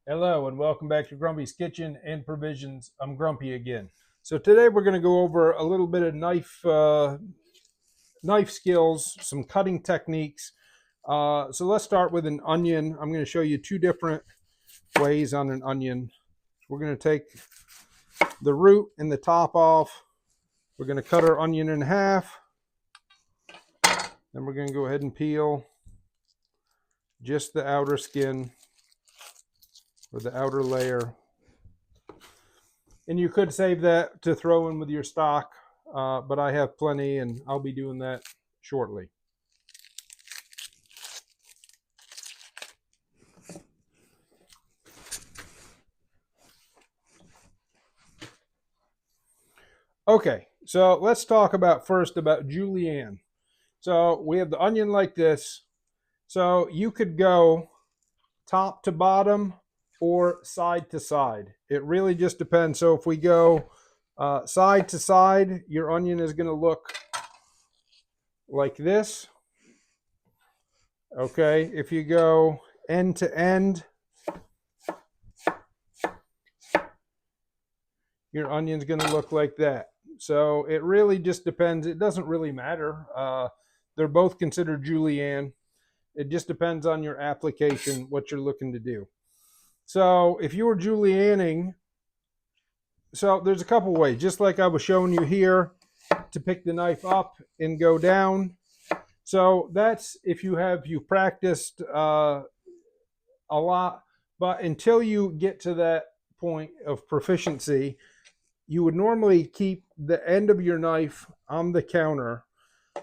Hello and welcome back to Grumpy's Kitchen and Provisions. I'm Grumpy again. So today we're going to go over a little bit of knife skills, some cutting techniques. So let's start with an onion. I'm going to show you two different ways on an onion. We're going to take the root and the top off. We're going to cut our onion in half. Then we're going to go ahead and peel just the outer skin or the outer layer. And you could save that to throw in with your stock, but I have plenty and I'll be doing that shortly. Okay, so let's talk first about Julienne. So we have the onion like this. So you could go top to bottom or side to side. It really just depends. So if we go side to side, your onion is going to look like this. Okay, if you go end to end, your onion's going to look like that. So it really just depends. It doesn't really matter. They're both considered Julienne. It just depends on your application, what you're looking to do. So if you were julienning, so there's a couple ways, just like I was showing you here, to pick the knife up and go down. So that's if you practiced a lot, but until you get to that point of proficiency, you would normally keep the end of your knife on the counter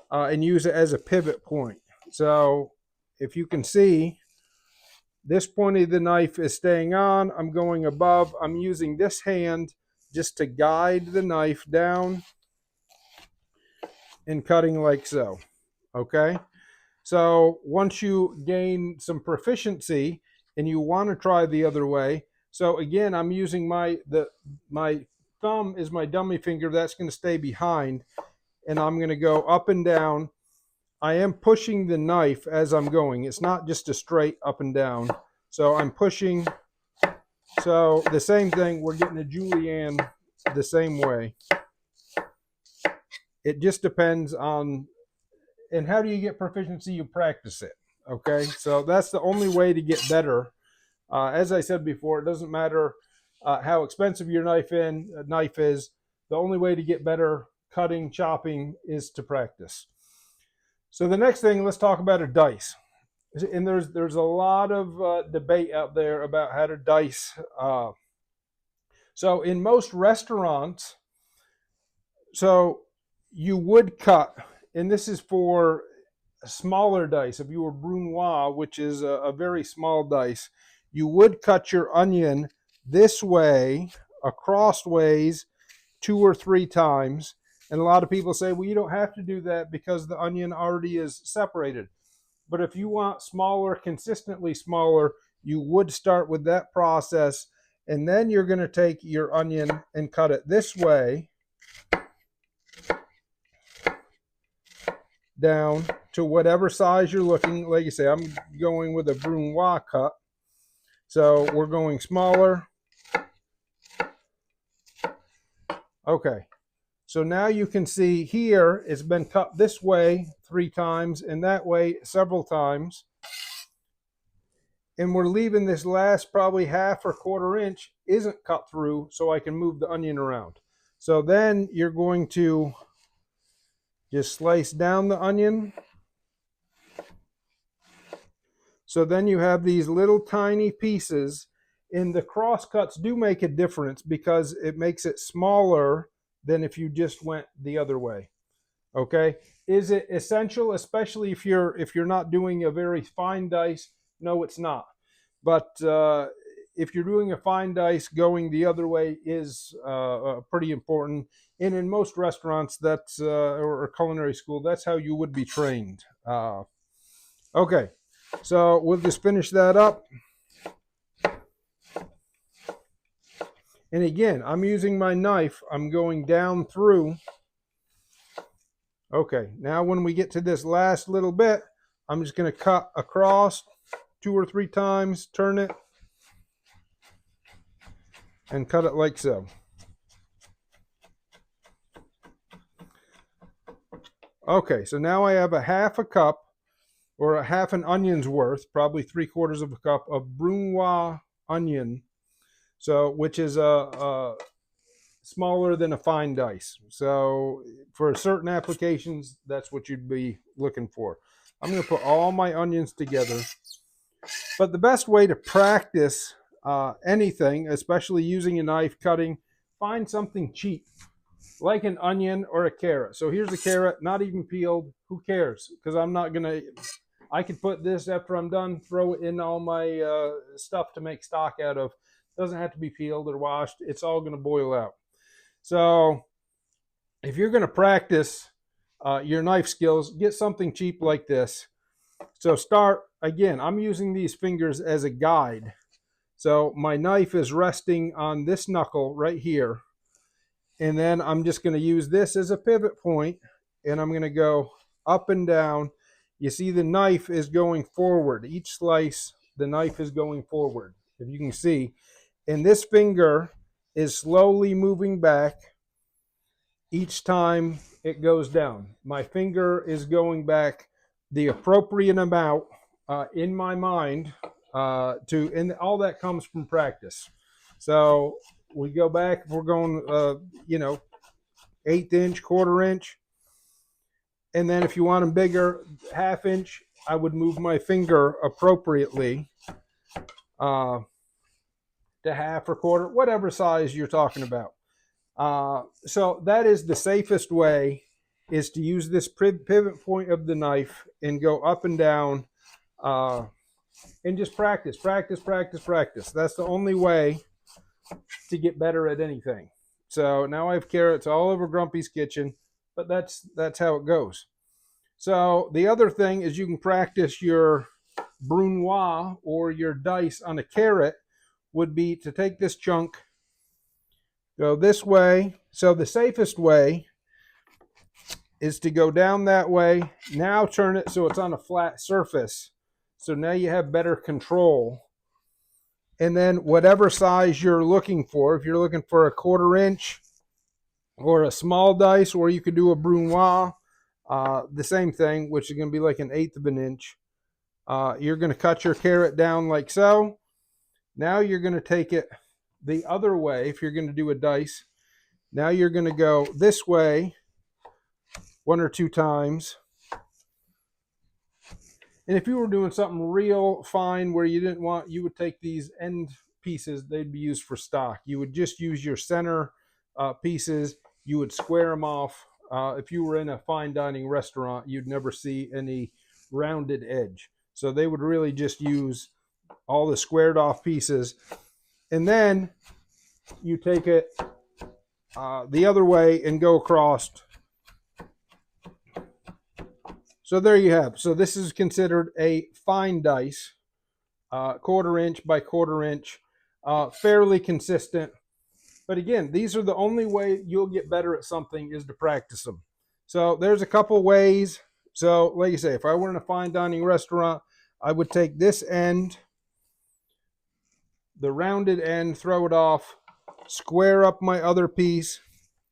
and use it as a pivot point. So if you can see, this point of the knife is staying on. I'm going above. I'm using this hand just to guide the knife down and cutting like so. Okay? So once you gain some proficiency and you want to try the other way, so again, I'm using my thumb is my dummy finger. That's going to stay behind, and I'm going to go up and down. I am pushing the knife as I'm going. It's not just a straight up and down. So I'm pushing. So the same thing, we're getting a julienne the same way. It just depends on, and how do you get proficiency? You practice it. Okay, so that's the only way to get better. As I said before, it doesn't matter how expensive your knife is. The only way to get better cutting, chopping is to practice. So the next thing, let's talk about a dice. And there's a lot of debate out there about how to dice. So in most restaurants, so you would cut, and this is for smaller dice. If you were Brunoise, which is a very small dice, you would cut your onion this way, across ways, 2 or 3 times. And a lot of people say, well, you don't have to do that because the onion already is separated. But if you want smaller, consistently smaller, you would start with that process. And then you're going to take your onion and cut it this way down to whatever size you're looking. Like you say, I'm going with a Brunoise cut. So we're going smaller. Okay. So now you can see here it's been cut this way 3 times and that way several times. And we're leaving this last probably half or quarter inch isn't cut through so I can move the onion around. So then you're going to just slice down the onion. So then you have these little tiny pieces, and the cross cuts do make a difference because it makes it smaller than if you just went the other way. Okay, is it essential, especially if you're not doing a very fine dice? No, it's not. But if you're doing a fine dice, going the other way is pretty important. And in most restaurants, that's or culinary school, that's how you would be trained. Okay, so we'll just finish that up. And again, I'm using my knife. I'm going down through. Okay, now when we get to this last little bit, I'm just going to cut across 2 or 3 times, turn it, and cut it like so. Okay, so now I have a half a cup, or a half an onion's worth, probably 3/4 of a cup of Brunoise onion, so which is a smaller than a fine dice. So for certain applications, that's what you'd be looking for. I'm going to put all my onions together. But the best way to practice anything, especially using a knife cutting, find something cheap, like an onion or a carrot. So here's a carrot, not even peeled. Who cares? Because I'm not going to, I could put this after I'm done, throw it in all my stuff to make stock out of. Doesn't have to be peeled or washed. It's all going to boil out. So if you're going to practice your knife skills, get something cheap like this. So start, again, I'm using these fingers as a guide. So my knife is resting on this knuckle right here. And then I'm just going to use this as a pivot point, and I'm going to go up and down. You see the knife is going forward. Each slice, the knife is going forward, if you can see. And this finger is slowly moving back each time it goes down. My finger is going back the appropriate amount in my mind and all that comes from practice. So we go back, if we're going, 1/8 inch, 1/4 inch. And then if you want them bigger, 1/2 inch, I would move my finger appropriately to 1/2 or 1/4, whatever size you're talking about. So that is the safest way, is to use this pivot point of the knife and go up and down and just practice. That's the only way to get better at anything. So now I have carrots all over Grumpy's kitchen, but that's how it goes. So the other thing is you can practice your Brunoise or your dice on a carrot would be to take this chunk, go this way. So the safest way is to go down that way. Now turn it so it's on a flat surface. So now you have better control. And then whatever size you're looking for, if you're looking for a 1/4 inch or a small dice, or you could do a Brunoise, the same thing, which is going to be like 1/8 of an inch. You're going to cut your carrot down like so. Now you're going to take it the other way. If you're going to do a dice, now you're going to go this way 1 or 2 times. And if you were doing something real fine where you didn't want, you would take these end pieces, they'd be used for stock. You would just use your center pieces. You would square them off. If you were in a fine dining restaurant, you'd never see any rounded edge. So they would really just use all the squared off pieces. And then you take it the other way and go across. So there you have. So this is considered a fine dice, 1/4 inch by 1/4 inch, fairly consistent. But again, these are the only way you'll get better at something, is to practice them. So there's a couple ways. So like I say, if I were in a fine dining restaurant, I would take this end, the rounded end, throw it off, square up my other piece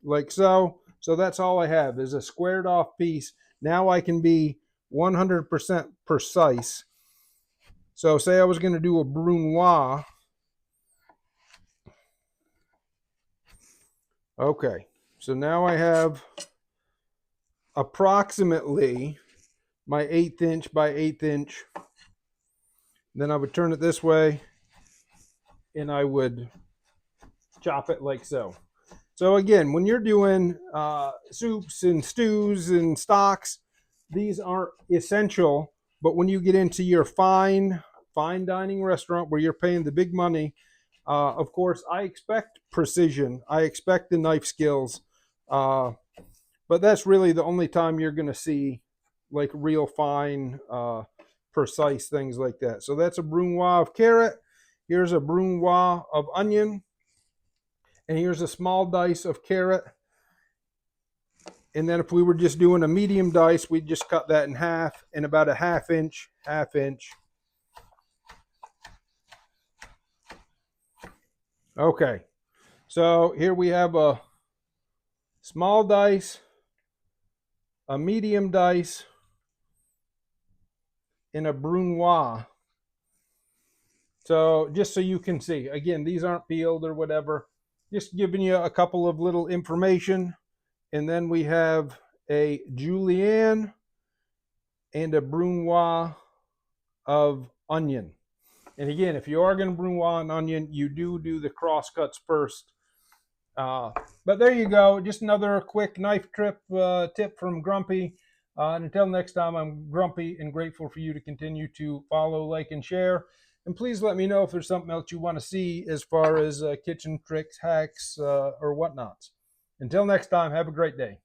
like so. So that's all I have, is a squared off piece. Now I can be 100% precise. So say I was going to do a Brunoise. Okay, so now I have approximately my 1/8 inch by 1/8 inch. Then I would turn it this way and I would chop it like so. So again, when you're doing soups and stews and stocks, these aren't essential. But when you get into your fine dining restaurant where you're paying the big money, of course, I expect precision. I expect the knife skills. But that's really the only time you're going to see like real fine, precise things like that. So that's a Brunoise of carrot. Here's a Brunoise of onion. And here's a small dice of carrot. And then if we were just doing a medium dice, we'd just cut that in half, and about a 1/2 inch, 1/2 inch. Okay. So here we have a small dice, a medium dice, and a Brunoise. So just so you can see, again, these aren't peeled or whatever, just giving you a couple of little information. And then we have a Julienne and a Brunoise of onion. And again, if you are going to Brunoise an onion, you do the cross cuts first. But there you go. Just another quick knife tip from Grumpy. And until next time, I'm Grumpy and grateful for you to continue to follow, like, and share. And please let me know if there's something else you want to see as far as kitchen tricks, hacks, or whatnots. Until next time, have a great day.